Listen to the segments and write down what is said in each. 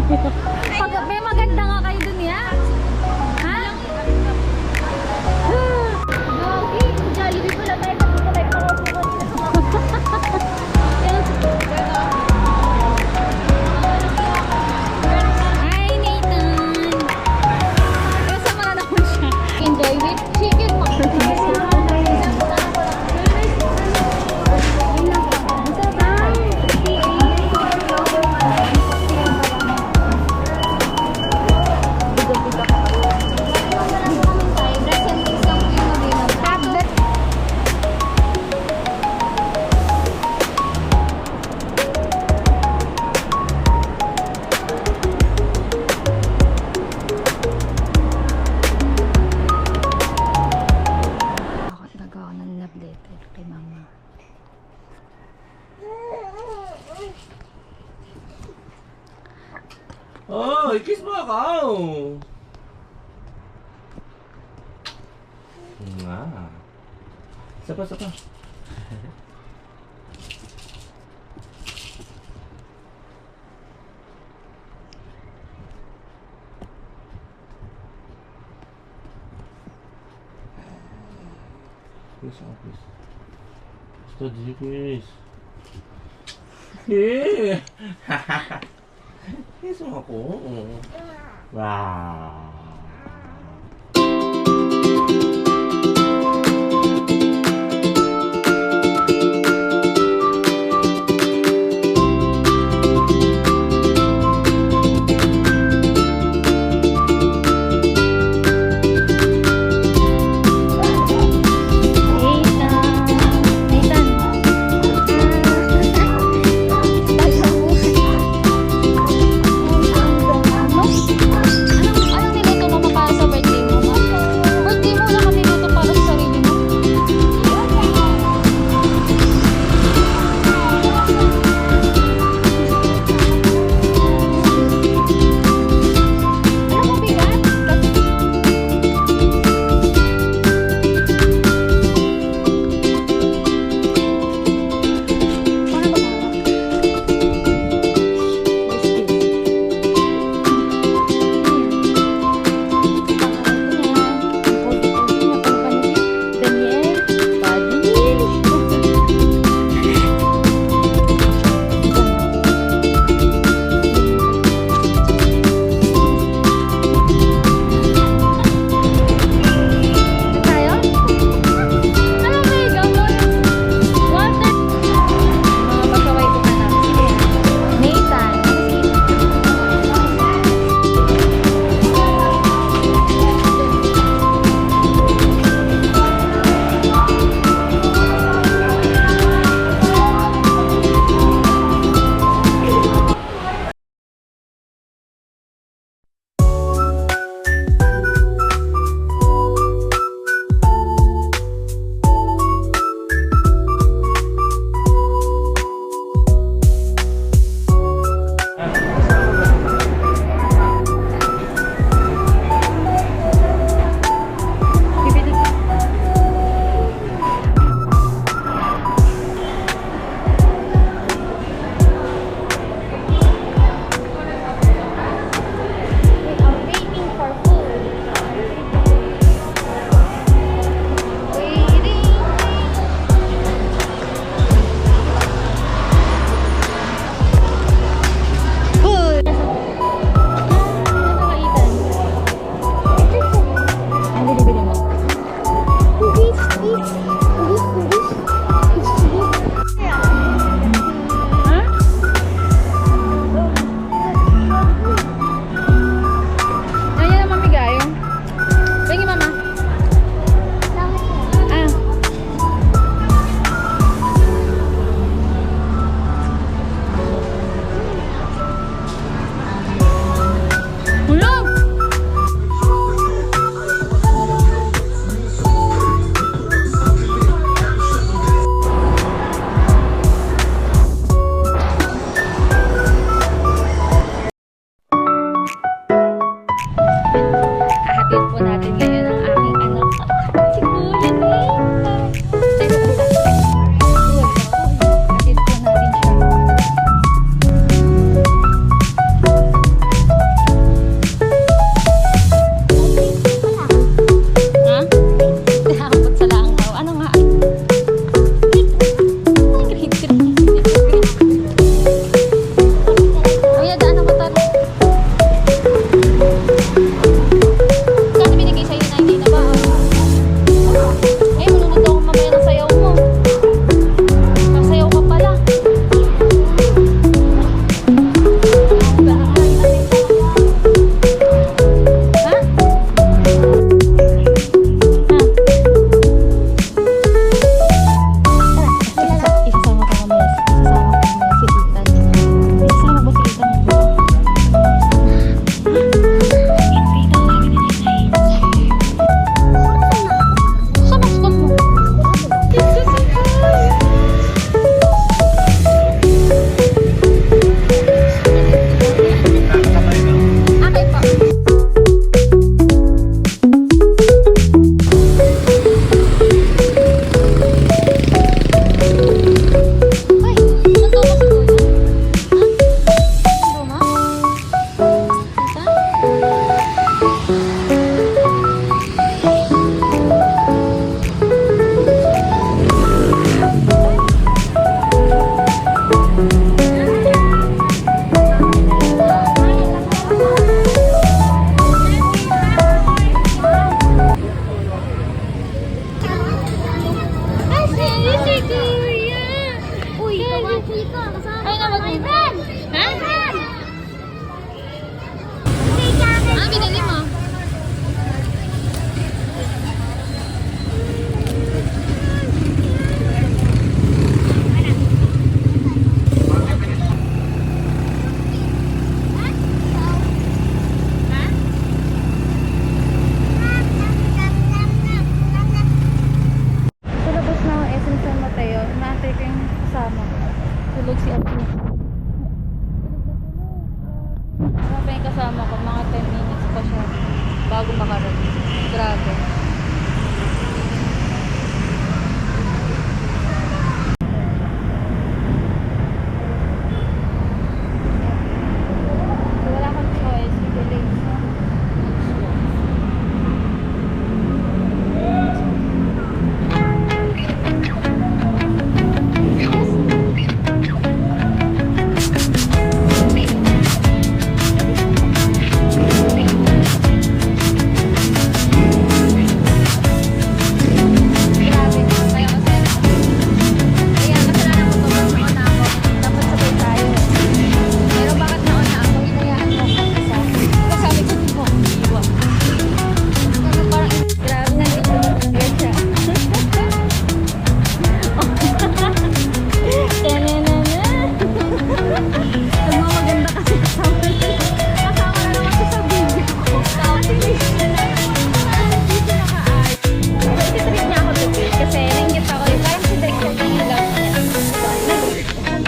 Pag may maganda nga kayo dun ya? Ha? Gagi, Jollibee pala tayo kasi pala yung Hi, Nathan! Kasama na naman siya. Enjoy with chicken Oh, kiss mo ako! Nga. Sapa. Kiss ako, kiss. Basta di kiss. Eh! Kiss mo ako. Wow. Anong 10 minutes pa siya bago makarating. Grabe. Wala kang choice. Delay. Grabe. Kaya kasi kaya kasalanan ko to. Nauna ako. Dapat sabay tayo. Pero bakit nauna ako? Hinayaan mo ako isa. Kasi sabi ko di mo ako iiwan. Sabi parang grabe na dito na siya. Nagmamaganda kasi kasama na naman ko sa video ko. Kasi hindi siya nakaayos. Ititrip niya ako today kasi nainggit ako. Parang si Dexter yung love niya.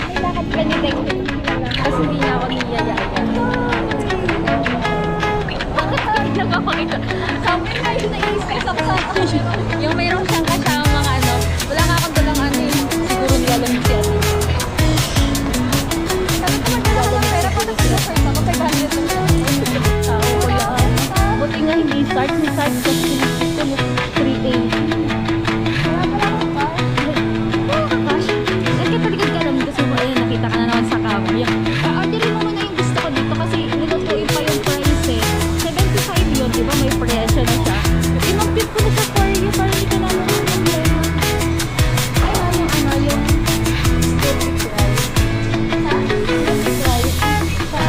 Nilakad ka ni Dexter. Tapos hindi niya ako niyayaya. Bakit nagpapakita? Sabi na yun nai-stress ako sa yung mayroon siyang kasama mga ano. Wala nga akong dalang ano eh. Siguro nilalamig siya. Sabi ko magdala ko pera para sa first ako. 500 lang siya. Tao ko yan. Buti nga hindi start. May start kasi 380. Wala pala akong cash. Wala kang cash? Nagkataligid ka lang kasi ayun, nakita ka na naman sa camera. Orderin mo muna yung gusto ko dito kasi nilutuin pa yung price eh. 75 yun, di ba? May presyo na siya. Inumpit ko na siya for you para hindi ka naman yung problema. Ay, yung ano, yung steak rice. Sa? Steak rice. Sa?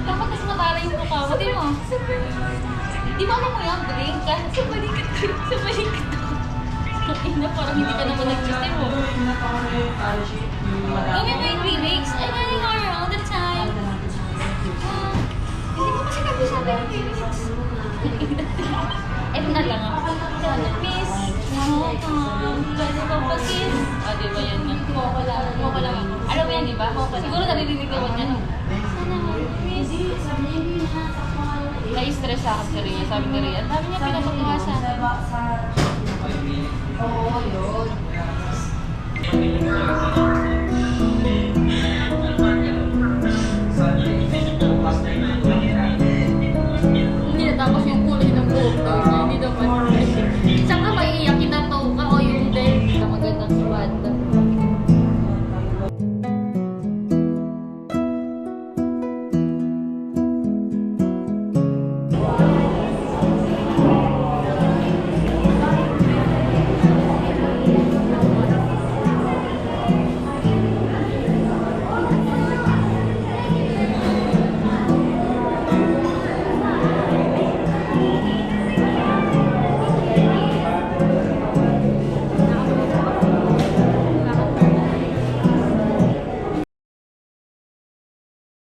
Dapat mas matara yung mukha mo. Di mo? Di ba alam mo yung drink ka? Sa balikat ko. Sa balikat ko. Ina, parang hindi ka naman nag-system mo. Gawin mo yung lyrics. I'm running around all the time. Hindi ko kasi kabisado yung lyrics. F na lang ako. Miss, pwede ba pag-kiss? O, di ba yan nga? Moko lang ako. Alam mo yan, di ba? Siguro naririnig naman yan. Sana nga, miss. Na-stress ako si Rhea. Sabi ni Rhea, sabi niya pinapagawa sa akin. Oo, yun.